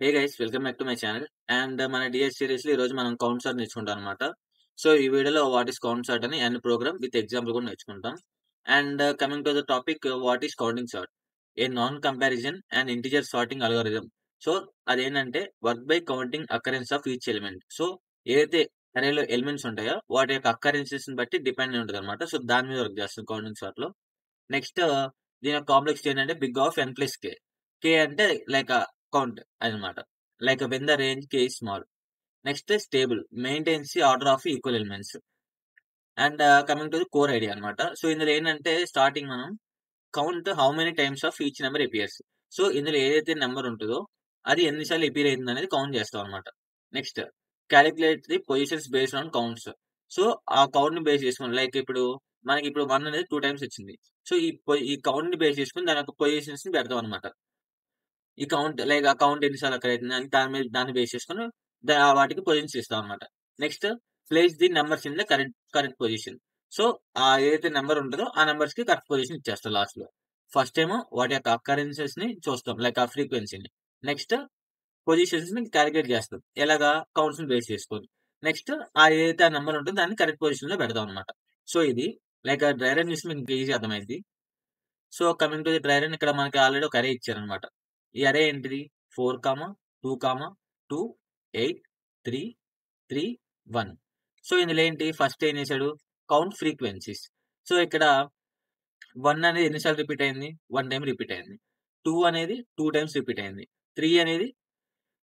Hey guys welcome back to my channel and మన DS series లో ఈ రోజు మనం కౌంట్ సార్ట్ నేర్చుకుంటాం అనమాట. సో ఈ వీడియోలో వాట్ ఈస్ కౌంట్ సార్ట్ అని అండ్ ప్రోగ్రామ్ విత్ ఎగ్జాంపుల్ కూడా నేర్చుకుంటాం. And coming to the topic, what is counting sort? A non comparison and integer sorting algorithm. So అదేంటంటే work by counting occurrence of each element. So ఏదైతే అరేలో elements ఉంటాయో వాటి యొక్క occurrences బట్టి depend ఉంటుంది అనమాట. సో దాని మీద వర్క్ చేస్తుంది కౌంటింగ్ సార్ట్ లో. నెక్స్ట్ దీని యొక్క కాంప్లెక్సిటీ ఏంటంటే బిగ్ ఆఫ్ ఎన్ ప్లస్ కే. కే అంటే లైక్ కౌంట్ అనమాట. Like when the range K is small. Next stable maintains the order of equal elements. And coming to the core idea అనమాట. So ఇందులో ఏంటంటే starting మనం count how many times of each number appears. So ఇందులో ఏదైతే number ఉంటుందో అది ఎన్నిసార్లు appear అయింది అనేది కౌంట్ చేస్తాం అనమాట. Next calculate the positions based on counts. So ఆ కౌంట్ ని బేస్ చేసుకుని లైక్ ఇప్పుడు మనకి ఇప్పుడు 1 అనేది 2 టైమ్స్ వచ్చింది. సో ఈ కౌంట్ ని బేస్ చేసుకుని దాని యొక్క పొజిషన్స్ ని పెడతాం అనమాట. ఈ కౌంట్ లైక్ ఆ కౌంట్ ఎన్నిసార్లు అక్కడ అవుతుంది అని దాన్ని బేస్ చేసుకొని వాటికి పొజిషన్స్ ఇస్తాం అనమాట. Next place the numbers in the correct position. So ఆ ఏదైతే నెంబర్ ఉంటుందో ఆ నెంబర్స్ కి కరెక్ట్ పొజిషన్ ఇచ్చేస్తాం లాస్ట్ లో. ఫస్ట్ ఏమో వాటి యొక్క అకరెన్సెస్ ని చూస్తాం లైక్ ఆ ఫ్రీక్వెన్సీని. నెక్స్ట్ పొజిషన్స్ ని క్యాలిక్యులేట్ చేస్తాం ఎలాగా కౌంట్స్ ని బేస్ చేసుకొని. నెక్స్ట్ ఆ ఏదైతే ఆ నెంబర్ ఉంటుందో దాన్ని కరెక్ట్ పొజిషన్ లో పెడతాం అనమాట. సో ఇది లైక్ డ్రై రన్ చూసి మీకు ఈజీ అర్థమైంది. So coming to the dry run, ఇక్కడ మనకి ఆల్రెడీ ఒక అరే ఇచ్చారనమాట. ఈ అరే ఏంటిది? 4, 2, 2, 8, 3, 3, 1. సో ఇందులో ఏంటి ఫస్ట్ ఏం చేశాడు? Count frequencies. సో ఇక్కడ 1 అనేది ఎన్నిసార్లు రిపీట్ అయింది? 1 టైమ్ రిపీట్ అయింది. 2 అనేది 2 టైమ్స్ రిపీట్ అయింది. 3 అనేది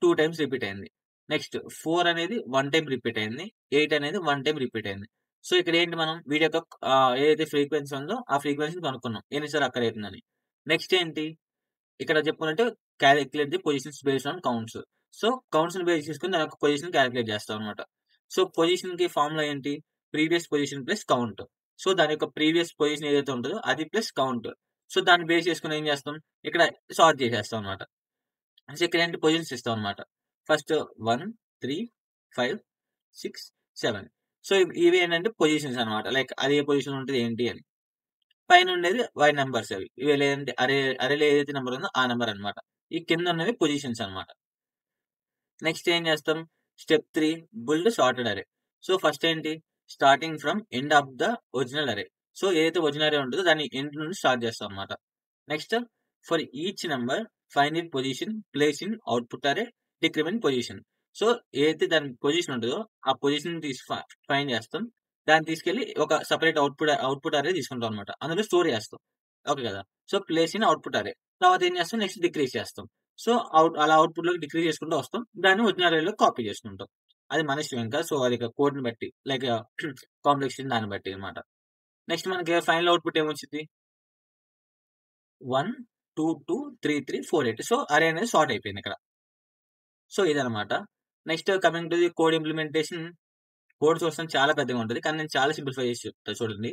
2 టైమ్స్ రిపీట్ అయింది. నెక్స్ట్ 4 అనేది 1 టైమ్ రిపీట్ అయింది. 8 అనేది 1 టైమ్ రిపీట్ అయింది. సో ఇక్కడ ఏంటి మనం వీటి యొక్క ఏదైతే ఫ్రీక్వెన్సీ ఉందో ఆ ఫ్రీక్వెన్సీని కనుక్కున్నాం ఎన్నిసార్లు అక్కడ అవుతుందని. నెక్స్ట్ ఏంటి ఇక్కడ చెప్పుకున్నట్టు calculate the positions based on counts. So counts ని బేస్ చేసుకుని దాని యొక్క పొజిషన్ క్యాలిక్యులేట్ చేస్తాం అనమాట. సో పొజిషన్ కి ఫార్ములా ఏంటి? Previous position plus count. So దాని యొక్క ప్రీవియస్ పొజిషన్ ఏదైతే ఉంటుందో అది ప్లస్ కౌంట్. సో దాన్ని బేస్ చేసుకుని ఏం చేస్తాం? ఇక్కడ సార్ట్ చేసేస్తాం అనమాట. సో ఇక్కడ ఏంటి పొజిషన్స్ ఇస్తాం అనమాట. ఫస్ట్ 1, 3, 5, 6, 7. సో ఇవి ఏంటంటే పొజిషన్స్ అనమాట. లైక్ అది ఏ పొజిషన్ ఉంటుంది ఏంటి అని. పైన ఉండేది వై నంబర్స్ అవి. ఇవి లేదంటే అరేలో ఏదైతే నెంబర్ ఉందో ఆ నెంబర్ అనమాట. ఈ కింద ఉన్నవి పొజిషన్స్ అనమాట. నెక్స్ట్ ఏం చేస్తాం? స్టెప్ 3 బిల్డ్ సార్టెడ్ అరే. సో ఫస్ట్ ఏంటి? Starting from end of the original అరే. సో ఏదైతే ఒరిజినల్ అరే ఉంటుందో దాన్ని ఎండ్ నుండి స్టార్ట్ చేస్తాం అనమాట. Next for each number find it position place in output అరే డిక్రిమెంట్ పొజిషన్. సో ఏదైతే దాని పొజిషన్ ఉంటుందో ఆ పొజిషన్ ఫైండ్ చేస్తాం. దాన్ని తీసుకెళ్లి ఒక సెపరేట్ అవుట్పుట్ అరే తీసుకుంటాం అనమాట. అందులో స్టోర్ చేస్తాం. ఓకే కదా? సో ప్లేస్ ఇన్ అవుట్పుట్ అరే. తర్వాత ఏం చేస్తాం? నెక్స్ట్ డిక్రీజ్ చేస్తాం. సో అలా అవుట్పుట్ లోకి డిక్రీజ్ చేసుకుంటూ వస్తాం. దాన్ని ఒరిజినల్ అరేలో కాపీ చేసుకుంటాం. అది మన ఇష్టం ఇంకా. సో అది కోడ్ ని బట్టి లైక్ కాంప్లెక్సిటీ దాన్ని బట్టి అనమాట. నెక్స్ట్ మనకి ఫైనల్ అవుట్పుట్ ఏమొచ్చింది? 1, 2, 2, 3, 3, 4, 8. సో అరే అనేది సార్ట్ అయిపోయింది ఇక్కడ. సో ఇదనమాట. Next coming to the code implementation. Code చూడడం చాలా పెద్దగా ఉంటది. కానీ నేను చాలా సింప్లిఫై చేసి చెప్తా చూడండి.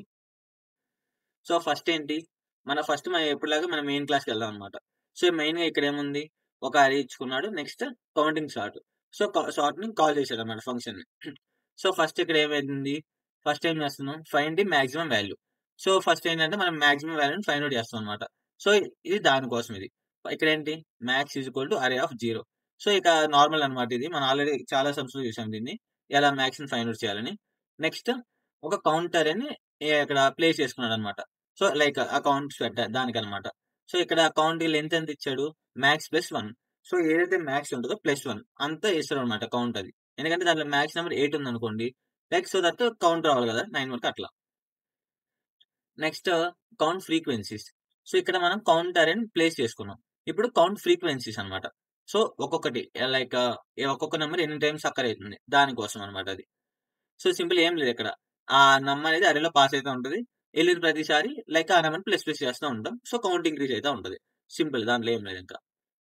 సో ఫస్ట్ ఏంటి? మనం ఎప్పటిలాగా మన మెయిన్ క్లాస్‌కి వెళ్దాం అనమాట. సో మెయిన్‌గా ఇక్కడ ఏముంది? ఒక అరే ఇచ్చుకున్నాడు. Next counting sort. సో సార్ట్‌ని కాల్ చేశాడన్నమాట ఫంక్షన్‌ని. సో ఫస్ట్ ఇక్కడ ఏమైతుంది? ఫస్ట్ ఏం చేస్తున్నాం? Find the maximum value. So first ఏంటంటే మనం మాక్సిమం వాల్యూని ఫైండ్ ఔట్ చేస్తాం అనమాట. సో ఇది దానికోసం ఇది. ఇక్కడ ఏంటి? Max is equal to array of 0. So ఇక నార్మల్ అనమాట ఇది. మనం ఆల్రెడీ చాలా సమ్స్‌లో చూసాం దీన్ని. ఎలా మాక్స్‌ని ఫైండ్ ఔట్ చేయాలని. నెక్స్ట్ ఒక కౌంటర్ అని ఇక్కడ ప్లేస్ చేసుకున్నాడన్నమాట. సో లైక్ అకౌంట్స్ దానికనమాట. సో ఇక్కడ కౌంట్ లెంత్ ఎంత ఇచ్చాడు? Max plus 1. సో ఏదైతే మాక్స్ ఉంటుందో ప్లస్ 1 అంతా ఇస్తాడన్నమాట కౌంట్ అది. ఎందుకంటే దాంట్లో మాక్స్ నెంబర్ 8 ఉందనుకోండి. లైక్ సో దట్ కౌంట్ రావాలి కదా! 9 వరకు అట్లా. Next count frequencies. సో ఇక్కడ మనం కౌంట్ అరేని ప్లేస్ చేసుకున్నాం. ఇప్పుడు కౌంట్ ఫ్రీక్వెన్సీస్ అన్నమాట. సో ఒక్కొక్కటి లైక్ ఒక్కొక్క నెంబర్ ఎన్ని టైమ్స్ అక్కర్ అయితుంది దానికోసం అన్నమాట అది. సో సింపుల్ ఏం లేదు ఇక్కడ. ఆ నంబర్ అనేది అరేలో పాస్ అయితా ఉంటది. ఎళ్ళిన ప్రతిసారి లైక్ ఆ నెంబర్‌ని ప్లస్ చేస్తా ఉంటాం. సో కౌంట్ ఇంక్రీజ్ అయితా ఉంటది. సింపుల్ దాంట్లో ఏం లేదు ఇంకా.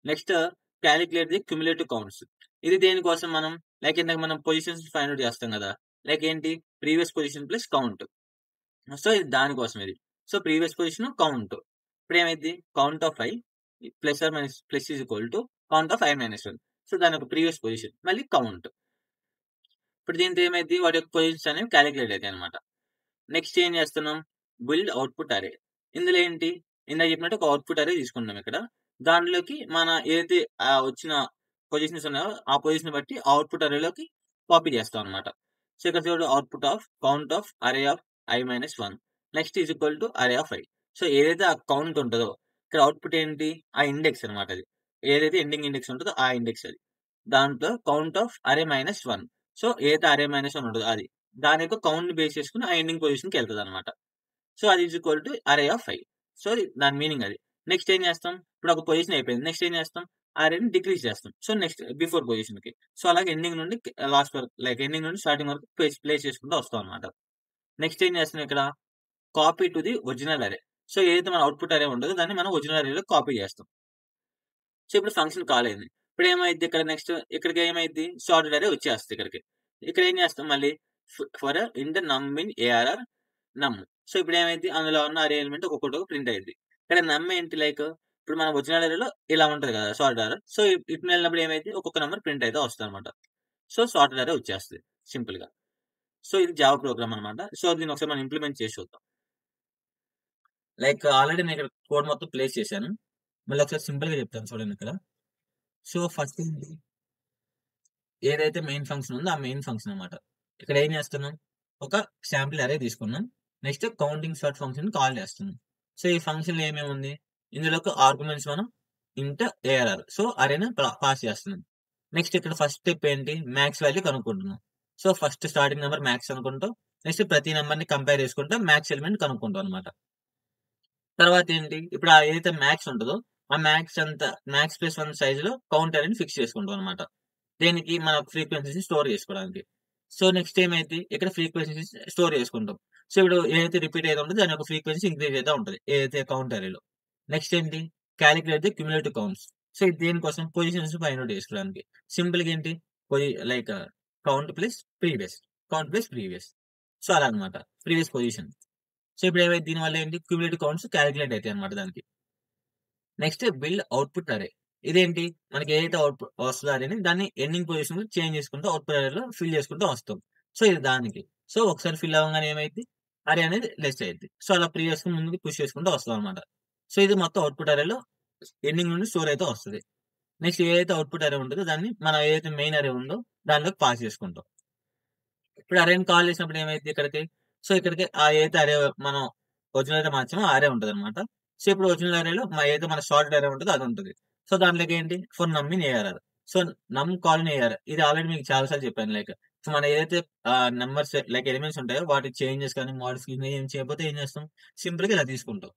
Next calculate the cumulative counts. ఇది దేనికోసం మనం లైక్ ఇందాక మనం పొజిషన్స్ ఫైండ్ ఔట్ చేస్తాం కదా! లైక్ ఏంటి? Previous position plus count. So ఇది దానికోసం ఇది. So previous position count. ఇప్పుడేమైద్ది? Count of i plus or minus plus is equal to count of i minus 1. So దాని యొక్క ప్రీవియస్ పొజిషన్ మళ్ళీ కౌంట్. ఇప్పుడు దీంతో ఏమైద్ది? వాటి యొక్క పొజిషన్స్ అనేవి కాలిక్యులేట్ అయితాయన్నమాట. నెక్స్ట్ ఏం చేస్తున్నాం? బిల్డ్ అవుట్పుట్ అరే. ఇందులో ఏంటి? ఇందాక చెప్పినట్టు ఒక అవుట్పుట్ అరే తీసుకున్నాం ఇక్కడ. దాంట్లోకి మన ఏదైతే వచ్చిన పొజిషన్స్ ఉన్నాయో ఆ పొజిషన్ బట్టి అవుట్‌పుట్ అరేలోకి కాపీ చేస్తాం అన్నమాట. సో, ఇక్కడ చూడు అవుట్‌పుట్ ఆఫ్ కౌంట్ ఆఫ్ అరే of i-1 next is equal to array of i. So, ఏదైతే ఆ కౌంట్ ఉంటదో ఇక్కడ అవుట్‌పుట్ ఏంటి? ఆ ఇండెక్స్ అన్నమాట అది. ఏదైతే ఎండింగ్ ఇండెక్స్ ఉంటదో ఆ ఇండెక్స్ అది. దాంట్లో కౌంట్ ఆఫ్ అరే -1. సో, ఏదైతే అరే -1 ఉంటదో అది. దాని యొక్క కౌంట్‌ని బేస్ చేసుకొని ఆ ఎండింగ్ పొజిషన్‌కెళ్తదన్నమాట. సో, అది is equal to array of i. So, దాని మీనింగ్ అది. నెక్స్ట్ ఏం చేస్తాం? ఇప్పుడు ఒక పొజిషన్ అయిపోయింది. నెక్స్ట్ ఏం చేస్తాం? అరేని డిక్రీజ్ చేస్తాం. సో, నెక్స్ట్ బిఫోర్ పొజిషన్‌కి. సో, అలాగే ఎండింగ్ నుండి లాస్ట్ వరకు లైక్ ఎండింగ్ నుండి స్టార్టింగ్ వరకు ప్లేస్ చేసుకుంటూ వస్తాం అన్నమాట. నెక్స్ట్ ఏం చేస్తున్నాం ఇక్కడ? కాపీ టు ది ఒరిజినల్ అరే. సో, ఏదైతే మన అవుట్‌పుట్ అరే ఉంటదో దాన్ని మనం ఒరిజినల్ అరేలో కాపీ చేస్తాం. సో, ఇప్పుడు ఫంక్షన్ కాల్ అయింది. ఇప్పుడు ఏమైద్ది ఇక్కడ నెక్స్ట్ ఇక్కడికి ఏమైద్ది? సార్టెడ్ అరే వచ్చేస్తది ఇక్కడికి. ఇక్కడ ఏం చేస్తాం మళ్ళీ ఫర్ ఇన్ ద నమ్ ఇన్ ఏఆర్ఆర్ నమ్. సో, ఇప్పుడు ఏమైద్ది? అందులో ఉన్న అరే ఎలిమెంట్ ఒక్కొక్కటి ప్రింట్ అయ్యిద్ది. ఇక్కడ నమ్ ఏంటి లైక్ ఇప్పుడు మన ఒరిజినల్ అరేలో ఇలా ఉంటది కదా! సార్టెడ్ అరే. సో, ఇటు వెళ్ళినప్పుడు ఏమైద్ది? ఒక్కొక్క నంబర్ ప్రింట్ అయితే వస్తదన్నమాట. సో, సార్టెడ్ అరే వచ్చేస్తది సింపుల్‌గా. సో, ఇది జావా ప్రోగ్రామ్ అన్నమాట. సో, దీన్ని ఒకసారి మనం ఇంప్లిమెంట్ చేసి చూద్దాం. లైక్ ఆల్రెడీ నేను ఇక్కడ కోడ్ మొత్తం ప్లేస్ చేశాను. మళ్ళీ ఒకసారి సింపుల్‌గా చెప్తాను చూడండి ఇక్కడ. సో, ఫస్ట్ ఏంటి? ఏదైతే మెయిన్ ఫంక్షన్ ఉందో ఆ మెయిన్ ఫంక్షన్ అన్నమాట. ఇక్కడ ఏం చేస్తున్నాం? ఒక శాంపిల్ అరే తీసుకున్నాం. Next counting sort function call చేస్తున్నాం. సో, ఈ ఫంక్షన్‌లో ఏమేమి ఉంది? ఇందులోకి ఆర్గ్యుమెంట్స్ మనం ఇంట్ ఏఆర్ఆర్. సో, అరేని పాస్ చేస్తున్నాం. నెక్స్ట్ ఇక్కడ ఫస్ట్ స్టెప్ ఏంటి? మాక్స్ వాల్యూ కనుక్కుంటున్నాం. So, first starting number max అనుకుంటాం. నెక్స్ట్ ప్రతి నంబర్‌ని కంపేర్ చేసుకుంటా మాక్స్ ఎలిమెంట్ కనుక్కుంటాం అన్నమాట. తర్వాత ఏంటి? ఇప్పుడు ఏదైతే మాక్స్ ఉంటదో ఆ మాక్స్ అంతా మాక్స్ ప్లస్ 1 సైజ్‌లో కౌంట్ అనేది ఫిక్స్ చేసుకుంటాం అన్నమాట. దేనికి? మన ఫ్రీక్వెన్సీస్‌ని స్టోర్ చేసుకోవడానికి. సో, నెక్స్ట్ ఏమైద్ది? ఇక్కడ ఫ్రీక్వెన్సీస్ స్టోర్ చేసుకుంటాం. సో, ఇప్పుడు ఏదైతే రిపీట్ అయితా ఉంటదో దాని యొక్క ఫ్రీక్వెన్సీ ఇంక్రీజ్ అయితా ఉంటది. ఏదైతే కౌంట్ అరేలో. నెక్స్ట్ ఏంటి? Calculate the cumulative counts. So, ఇది దేనికోసం? పొజిషన్స్ ఫైండ్ ఔట్ చేసుకోవడానికి. సింపుల్‌గా ఏంటి? Like count plus previous. Count plus previous. So, అలా అన్నమాట. Previous position. సో, ఇప్పుడు ఏమైద్ది? దీనివల్ల ఏంటి? క్యుములేటివ్ కౌంట్స్ కాలిక్యులేట్ అయితాయన్నమాట దానికి. నెక్స్ట్ బిల్డ్ అవుట్‌పుట్ అరే. ఇదేంటి? మనకి ఏదైతే అవుట్‌పుట్ వస్తదో అరేని దాన్ని ఎండింగ్ పొజిషన్‌లో చేంజ్ చేసుకుంటూ అవుట్‌పుట్ అరేలో ఫిల్ చేసుకుంటూ వస్తాం. సో, ఇది దానికి. సో, ఒకసారి ఫిల్ అవ్వంగానే ఏమైద్ది? అరే అనేది లెస్ అయిద్ది. సో, అలా ప్రీవియస్‌గా ముందుకు పుష్ చేసుకుంటూ వస్తామన్నమాట. సో, ఇది మొత్తం అవుట్‌పుట్ అరేలో ఎండింగ్ నుండి స్టోర్ అయితే వస్తది. నెక్స్ట్ ఏదైతే అవుట్‌పుట్ అరే ఉంటదో దాన్ని మనం ఏదైతే మెయిన్ అరే ఉందో దానిలోకి పాస్ చేసుకుంటాం. ఇప్పుడు అరేని కాల్ చేసినప్పుడు ఏమైద్ది ఇక్కడికి? సో, ఇక్కడికి ఏదైతే అరే మనం ఒరిజినల్ అరే మార్చామో ఆ అరే ఉంటదన్నమాట. సో, ఇప్పుడు ఒరిజినల్ అరేలో ఏదైతే మన సార్టెడ్ అరే ఉంటదో అది ఉంటది. సో, దాంట్లోకి ఏంటి? ఫర్ నమ్ ఇన్ ఏఆర్ఆర్. సో, నమ్ కాల్ ఇన్ ఏఆర్ఆర్. ఇది ఆల్రెడీ మీకు చాలా సార్లు చెప్పాను. లైక్ సో, మనం ఏదైతే నంబర్స్ లైక్ ఎలిమెంట్స్ ఉంటాయో వాటి చేంజెస్ కానీ, మోడిఫికేషన్ ఏం చేయకపోతే ఏం చేస్తాం? సింపుల్‌గా ఇలా తీసుకుంటాం.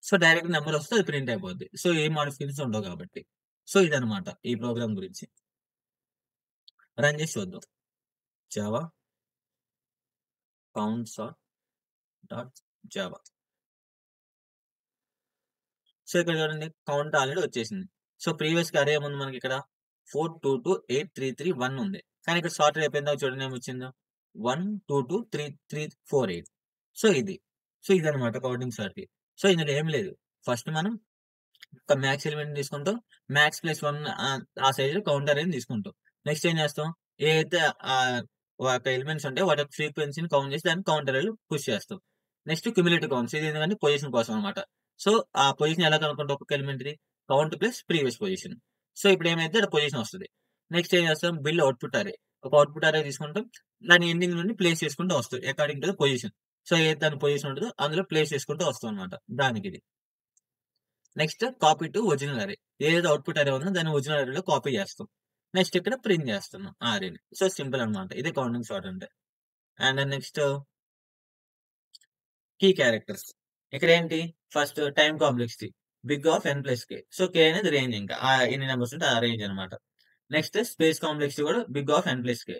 సో, డైరెక్ట్ నంబర్ వస్తే అది ప్రింట్ అయిపోద్ది. సో, ఏ మోడిఫికేషన్స్ ఉండవు కాబట్టి. సో, ఇదన్నమాట ఈ ప్రోగ్రామ్ గురించి. రన్ చేసి చూద్దాం. Java count sort dot Java. So, ఇక్కడ చూడండి కౌంట్ ఆల్రెడీ వచ్చేసింది. సో, ప్రీవియస్‌గా అరే ఏముంది మనకిక్కడ 4228331 ఉంది. కానీ ఇక్కడ సార్టెడ్ అయిపోయిందాక చూడండి ఏమొచ్చిందో 1223348. సో, ఇది. సో, ఇదన్నమాట కౌంటింగ్ సార్ట్‌కి. సో, ఇందులో ఏమి లేదు. ఫస్ట్ మనం ఒక మ్యాక్స్ ఎలిమెంట్ తీసుకుంటాం. మ్యాక్స్ ప్లస్ 1 ఆ సైజ్‌లో కౌంటర్ అనేది తీసుకుంటాం. నెక్స్ట్ ఏం చేస్తాం? ఏదైతే ఒక ఎలిమెంట్స్ ఉంటాయో వాటి యొక్క ఫ్రీక్వెన్సీని కౌంట్ చేసి దాన్ని కౌంటర్ అరేలో పుష్ చేస్తాం. నెక్స్ట్ క్యుములేటివ్ కౌంట్స్ ఇది ఎందుకంటే పొజిషన్ కోసం అన్నమాట. సో, ఆ పొజిషన్ ఎలా కనుక్కుంటాం ఒక్కొక్క ఎలిమెంట్‌ది? Count plus previous position. So, ఇప్పుడు ఏమైద్ది అక్కడ పొజిషన్ వస్తది. నెక్స్ట్ ఏం చేస్తాం? బిల్డ్ అవుట్‌పుట్ అరే. ఒక అవుట్‌పుట్ అరే తీసుకుంటాం. దాని ఎండింగ్ నుండి ప్లేస్ చేసుకుంటూ వస్తాం. According to the position. So, ఏది దాని పొజిషన్ ఉంటదో అందులో ప్లేస్ చేసుకుంటూ వస్తాం అన్నమాట. దానికిది. Next copy to original array. ఏదైతే అవుట్‌పుట్ అరే ఉందో దాన్ని ఒరిజినల్ అరేలో కాపీ చేస్తాం. నెక్స్ట్ ఇక్కడ ప్రింట్ చేస్తున్నాం ఆ అరేని. సో, సింపుల్ అన్నమాట. ఇదే కౌంటింగ్ సార్ట్ అంటే. And next key characters. ఇక్కడేంటి first time complexity. Big of n plus k. So, k అనేది రేంజ్ ఇంకా. ఎన్ని నంబర్స్ ఉంటే ఆ రేంజ్ అన్నమాట. నెక్స్ట్ స్పేస్ కాంప్లెక్సిటీ కూడా big of n plus k.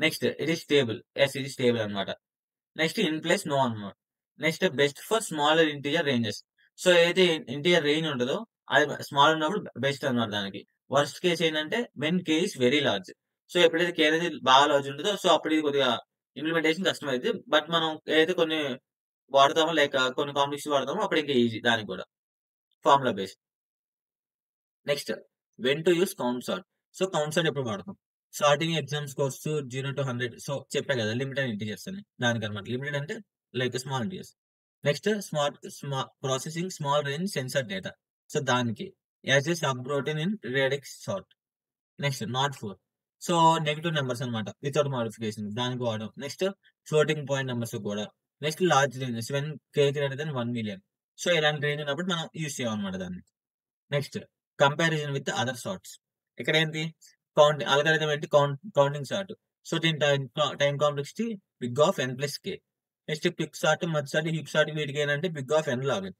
Next ఇది స్టేబుల్. ఇది స్టేబుల్ అన్నమాట. నెక్స్ట్ ఇన్ ప్లస్ నో అన్నమాట. Next best for smaller integer ranges. So, ఏదైతే ఇంటిజర్ రేంజ్ ఉంటదో అది స్మాల్ ఉన్నప్పుడు బెస్ట్ అన్నమాట దానికి. వర్స్ట్ కేస్ ఏంటంటే when K is very large. So, ఎప్పుడైతే కే అనేది బాగా లార్జ్ ఉంటదో సో, అప్పుడు ఇది కొద్దిగా ఇంప్లిమెంటేషన్ కష్టమైద్ది. బట్ మనం ఏదైతే కొన్ని వాడతామో లైక్ కొన్ని కాంప్లెక్సిటీ వాడతామో అప్పుడు ఇంకా ఈజీ దానికి కూడా. Formula based. Next when to use count sort. So, count sort ఎప్పుడు వాడతాం? Sorting exams scores 0-100. సో, చెప్పా కదా! లిమిటెడ్ ఇంటిజర్స్ అని. దానికన్నమాట. లిమిటెడ్ అంటే like small integers. Next processing small range sensor data. So, దానికి as a subroutine in radix sort. Next not 4. So, negative numbers అన్నమాట. Without modification దానికి వాడాం. Next floating point numbers కూడా. Next large ranges when K greater than 1,000,000. So, ఇలాంటి range ఉన్నప్పుడు మనం use చేయమన్నమాట దాన్ని. Next comparison with other sorts. ఇక్కడేంటి అల్గారిథం ఏంటి కౌంటింగ్ సార్ట్. సో, దీని time complexity big of n plus K. Next quick sort, merge sort, heap sort వీటికి ఏంటంటే big of n log n.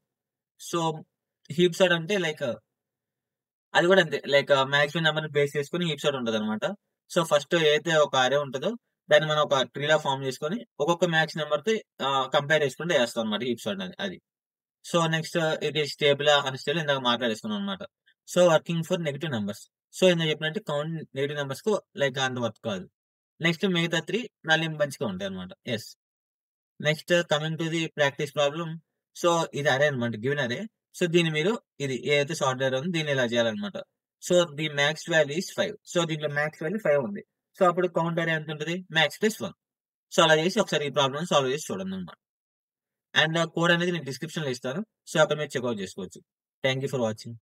So, heap sort అంటే అది కూడా అంతే. Maximum నంబర్‌ని బేస్ చేసుకొని హీప్ సార్ట్ ఉంటదనమాట. సో, ఫస్ట్ ఏదైతే ఒక అర్రే ఉంటదో దాన్ని మనం ఒక ట్రీలా ఫార్మ్ చేసుకొని ఒక్కొక్క మ్యాక్స్ నంబర్‌తో కంపేర్ చేసుకుంటూ ఏస్తాం అనమాట హీప్ సార్ట్ అది. సో, నెక్స్ట్ ఇది స్టేబులా, అన్‌స్టేబుల్ ఇందాక మాట్లాడేసుకున్నాం అనమాట. So, working for negative numbers. So, ఇందాక చెప్పినట్టు కౌంట్ నెగెటివ్ నంబర్స్‌కు అంత వర్క్ కాదు. నెక్స్ట్ మిగతా 3 మళ్ళీ మంచిగా ఉంటాయన్నమాట. Yes. Next coming to the practice problem. So, ఇది అరే అనమాట. గివెన్ అరే. సో, దీన్ని మీరు ఏదైతే సార్ట్ అరే ఉందో దీన్ని ఇలా చేయాలన్నమాట. So, the max value is 5. So, దీంట్లో మాక్స్ వాల్యూ 5 ఉంది. సో, అప్పుడు కౌంట్ అరే ఎంత ఉంటది? Max plus 1. సో, అలా చేసి ఒకసారి ఈ ప్రాబ్లమ్‌ని సాల్వ్ చేసి చూడండన్నమాట. అండ్ కోడ్ అనేది నేను డిస్క్రిప్షన్‌లో ఇస్తాను. సో, అక్కడ మీరు చెక్‌ఔట్ చేసుకోవచ్చు. Thank you for watching.